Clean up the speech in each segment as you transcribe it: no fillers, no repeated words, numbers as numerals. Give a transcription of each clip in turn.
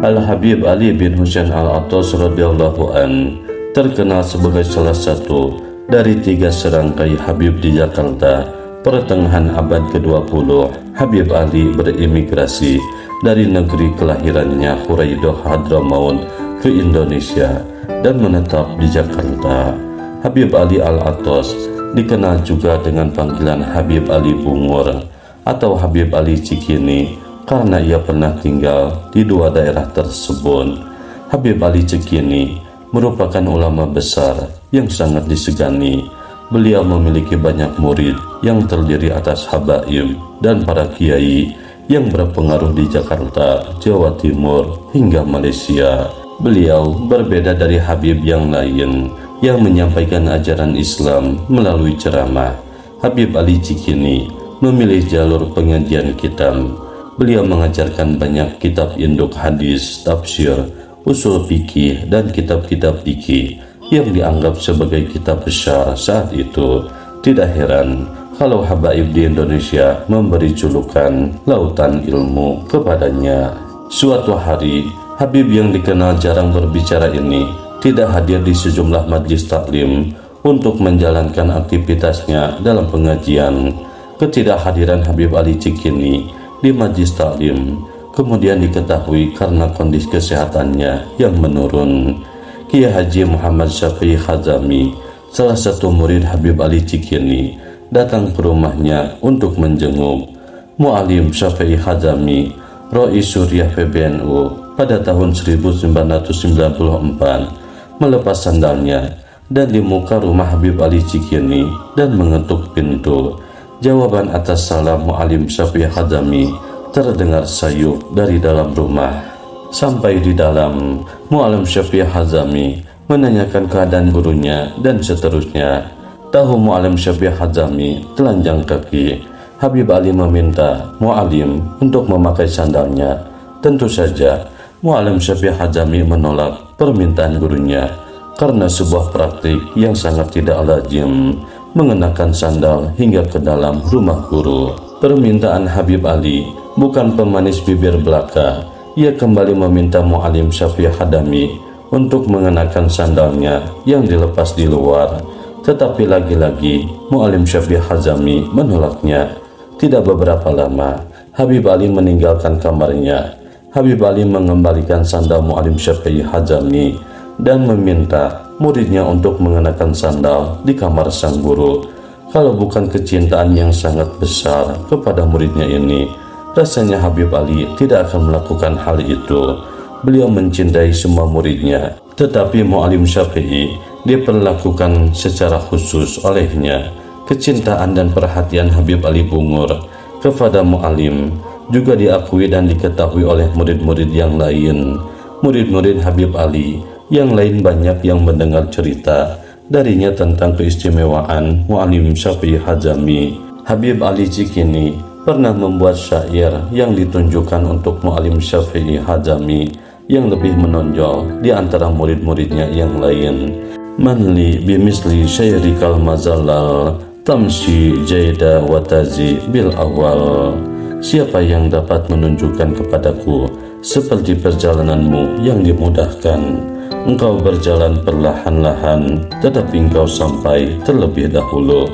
Al-Habib Ali bin Husain Al-Attas radhiyallahu an terkenal sebagai salah satu dari 3 serangkai Habib di Jakarta. Pertengahan abad ke-20, Habib Ali berimigrasi dari negeri kelahirannya Huraidah Hadramaut ke Indonesia dan menetap di Jakarta. Habib Ali Al-Attas dikenal juga dengan panggilan Habib Ali Bungur atau Habib Ali Cikini karena ia pernah tinggal di 2 daerah tersebut. Habib Ali Cikini merupakan ulama besar yang sangat disegani. Beliau memiliki banyak murid yang terdiri atas habaib dan para kiai yang berpengaruh di Jakarta, Jawa Timur, hingga Malaysia. Beliau berbeda dari Habib yang lain yang menyampaikan ajaran Islam melalui ceramah. Habib Ali Cikini memilih jalur pengajian kitab. Beliau mengajarkan banyak kitab induk hadis, tafsir, usul fikih, dan kitab-kitab fikih yang dianggap sebagai kitab besar saat itu. Tidak heran kalau habaib di Indonesia memberi julukan lautan ilmu kepadanya. Suatu hari, Habib yang dikenal jarang berbicara ini tidak hadir di sejumlah majelis taklim untuk menjalankan aktivitasnya dalam pengajian. Ketidakhadiran Habib Ali Cikini di majelis taklim kemudian diketahui karena kondisi kesehatannya yang menurun. Kiai Haji Muhammad Syafi'i Hazami, salah satu murid Habib Ali Cikini, datang ke rumahnya untuk menjenguk. Mu'alim Syafi'i Hazami, Roi Suriah PBNU pada tahun 1994, melepas sandalnya dan di muka rumah Habib Ali Cikini dan mengetuk pintu. Jawaban atas salam Mu'alim Syafi'i Hazami terdengar sayup dari dalam rumah. Sampai di dalam, Mu'alim Syafi'i Hazami menanyakan keadaan gurunya dan seterusnya. Tahu Mu'alim Syafi'i Hazami telanjang kaki, Habib Ali meminta Mu'alim untuk memakai sandalnya. Tentu saja Mu'alim Syafi'i Hazami menolak permintaan gurunya karena sebuah praktik yang sangat tidak lazim mengenakan sandal hingga ke dalam rumah guru. Permintaan Habib Ali bukan pemanis bibir belaka. Ia kembali meminta Mu'alim Syafi'i Hazami untuk mengenakan sandalnya yang dilepas di luar. Tetapi lagi-lagi Mu'alim Syafi'i Hazami menolaknya. Tidak beberapa lama, Habib Ali meninggalkan kamarnya. Habib Ali mengembalikan sandal Mu'alim Syafi'i Hazami dan meminta muridnya untuk mengenakan sandal di kamar sang guru. Kalau bukan kecintaan yang sangat besar kepada muridnya ini, rasanya Habib Ali tidak akan melakukan hal itu. Beliau mencintai semua muridnya, tetapi Mu'alim Syafi'i diperlakukan secara khusus olehnya. Kecintaan dan perhatian Habib Ali Bungur kepada Mu'alim juga diakui dan diketahui oleh murid-murid yang lain. Murid-murid Habib Ali yang lain banyak yang mendengar cerita darinya tentang keistimewaan Mu'alim Syafi'i Hazami. Habib Ali Cikini pernah membuat syair yang ditunjukkan untuk Mu'alim Syafi'i Hazami yang lebih menonjol di antara murid-muridnya yang lain. Manli bimisli syairikal mazallal tamshi jaida watazi bil awal. Siapa yang dapat menunjukkan kepadaku seperti perjalananmu yang dimudahkan? Engkau berjalan perlahan-lahan, tetapi engkau sampai terlebih dahulu.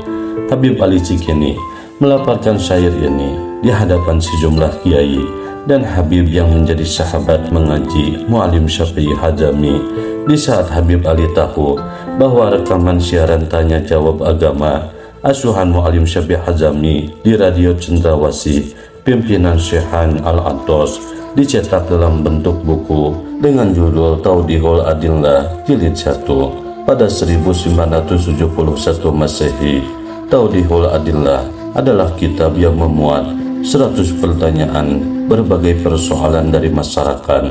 Habib Ali Cikini melaporkan syair ini di hadapan sejumlah kiai dan Habib yang menjadi sahabat mengaji Mu'alim Syafi'i Hazami. Di saat Habib Ali tahu bahwa rekaman siaran tanya jawab agama asuhan Mu'alim Syafi'i Hazami di Radio Cendrawasih pimpinan Syekhan Al-Attas dicetak dalam bentuk buku dengan judul Tawdihul Adillah Jilid 1 pada 1971 Masehi. Tawdihul Adillah adalah kitab yang memuat 100 pertanyaan berbagai persoalan dari masyarakat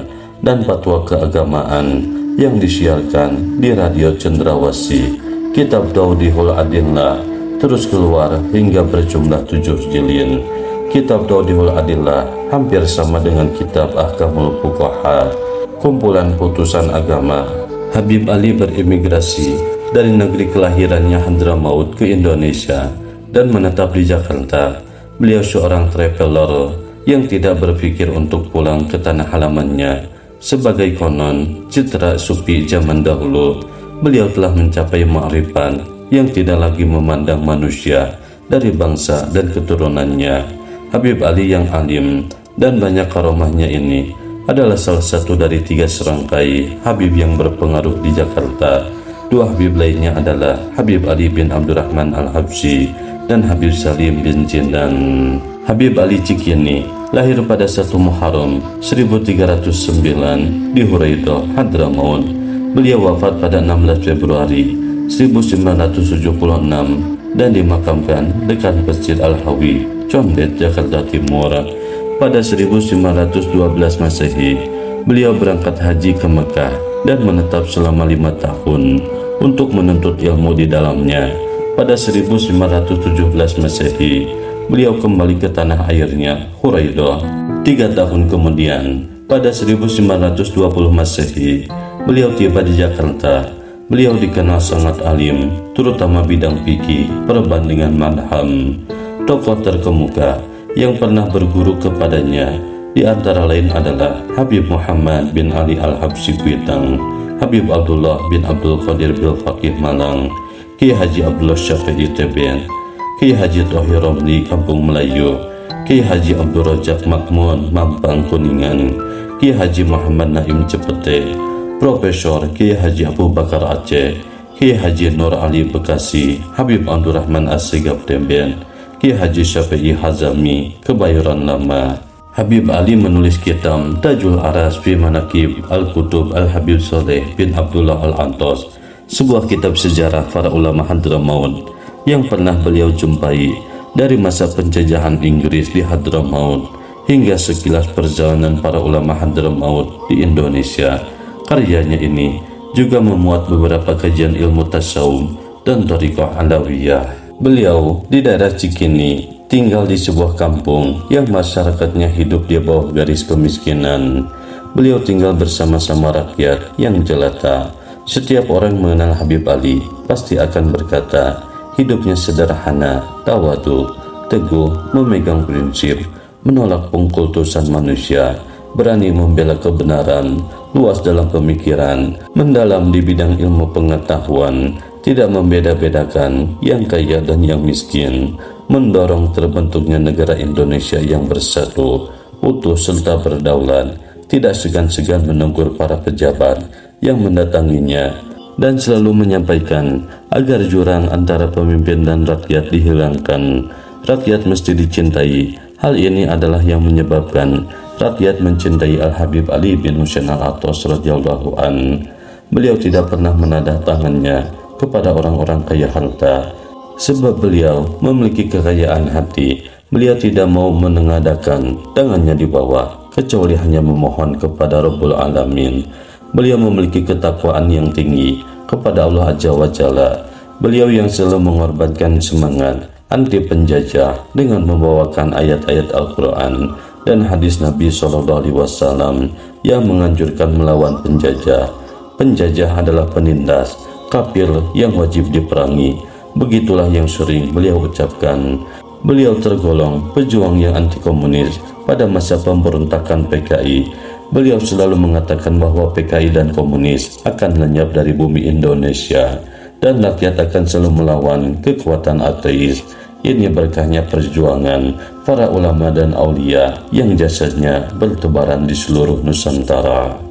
dan fatwa keagamaan yang disiarkan di Radio Cendrawasih. Kitab Tawdihul Adillah terus keluar hingga berjumlah 7 jilid. Kitab Tawdihul Adillah hampir sama dengan kitab Ahkamul Fuqaha, kumpulan putusan agama. Habib Ali berimigrasi dari negeri kelahirannya Hadramaut ke Indonesia dan menetap di Jakarta. Beliau seorang traveler yang tidak berpikir untuk pulang ke tanah halamannya. Sebagai konon citra sufi zaman dahulu, beliau telah mencapai ma'rifat yang tidak lagi memandang manusia dari bangsa dan keturunannya. Habib Ali yang alim dan banyak karomahnya ini adalah salah satu dari 3 serangkai Habib yang berpengaruh di Jakarta. 2 Habib lainnya adalah Habib Ali bin Abdurrahman Al-Habsyi dan Habib Salim bin Jindan. Habib Ali Cikini lahir pada 1 Muharram 1309 di Huraidah, Hadramaut. Beliau wafat pada 16 Februari 1976 dan dimakamkan dekat Masjid Al-Hawi, Condet, Jakarta Timur. Pada 1912 Masehi, beliau berangkat haji ke Mekah dan menetap selama 5 tahun untuk menuntut ilmu di dalamnya. Pada 1917 Masehi, beliau kembali ke tanah airnya, Huraidah. 3 tahun kemudian, pada 1920 Masehi, beliau tiba di Jakarta. Beliau dikenal sangat alim, terutama bidang fikih, perbandingan madhab. Tokoh terkemuka yang pernah berguru kepadanya di antara lain adalah Habib Muhammad bin Ali Al-Habsyi Kuitang, Habib Abdullah bin Abdul Qadir Bil Faqih Malang, Kiai Haji Abdullah Syafi'i Teben, Kiai Haji Thohir Romli Kampung Melayu, Kiai Haji Abdul Rajak Makmun Mampang Kuningan, Kiai Haji Muhammad Naim Cepete, Profesor Kiai Haji Abu Bakar Aceh, Kiai Haji Nur Ali Bekasi, Habib Abdurrahman As-Sigaf Teben, Kiai Haji Syafi'i Hazami, Kebayoran Lama. Habib Ali menulis kitab Tajul Aras fi Manaqib Al-Kutub Al-Habib Saleh bin Abdullah Al-Antos, sebuah kitab sejarah para ulama Hadramaut yang pernah beliau jumpai dari masa penjajahan Inggris di Hadramaut hingga sekilas perjalanan para ulama Hadramaut di Indonesia. Karyanya ini juga memuat beberapa kajian ilmu tasawuf dan thariqah alawiyah. Beliau di daerah Cikini tinggal di sebuah kampung yang masyarakatnya hidup di bawah garis kemiskinan. Beliau tinggal bersama-sama rakyat yang jelata. Setiap orang mengenal Habib Ali pasti akan berkata, hidupnya sederhana, tawadu, teguh, memegang prinsip, menolak pengkultusan manusia, berani membela kebenaran, luas dalam pemikiran, mendalam di bidang ilmu pengetahuan, tidak membeda-bedakan yang kaya dan yang miskin, mendorong terbentuknya negara Indonesia yang bersatu, utuh serta berdaulat, tidak segan-segan menegur para pejabat yang mendatanginya, dan selalu menyampaikan agar jurang antara pemimpin dan rakyat dihilangkan. Rakyat mesti dicintai. Hal ini adalah yang menyebabkan rakyat mencintai Al-Habib Ali bin Husain Al-Attas radhiyallahu an. Beliau tidak pernah menadah tangannya kepada orang-orang kaya harta, sebab beliau memiliki kekayaan hati. Beliau tidak mau menengadakan tangannya di bawah, kecuali hanya memohon kepada Rabbul Alamin. Beliau memiliki ketakwaan yang tinggi kepada Allah Azza wa Jalla. Beliau yang selalu mengorbankan semangat anti penjajah dengan membawakan ayat-ayat Al-Quran dan hadis Nabi SAW yang menganjurkan melawan penjajah. Penjajah adalah penindas, kafir yang wajib diperangi. Begitulah yang sering beliau ucapkan. Beliau tergolong pejuang yang anti komunis pada masa pemberontakan PKI. Beliau selalu mengatakan bahwa PKI dan komunis akan lenyap dari bumi Indonesia dan rakyat akan selalu melawan kekuatan ateis. Ini berkahnya perjuangan para ulama dan aulia yang jasadnya bertebaran di seluruh Nusantara.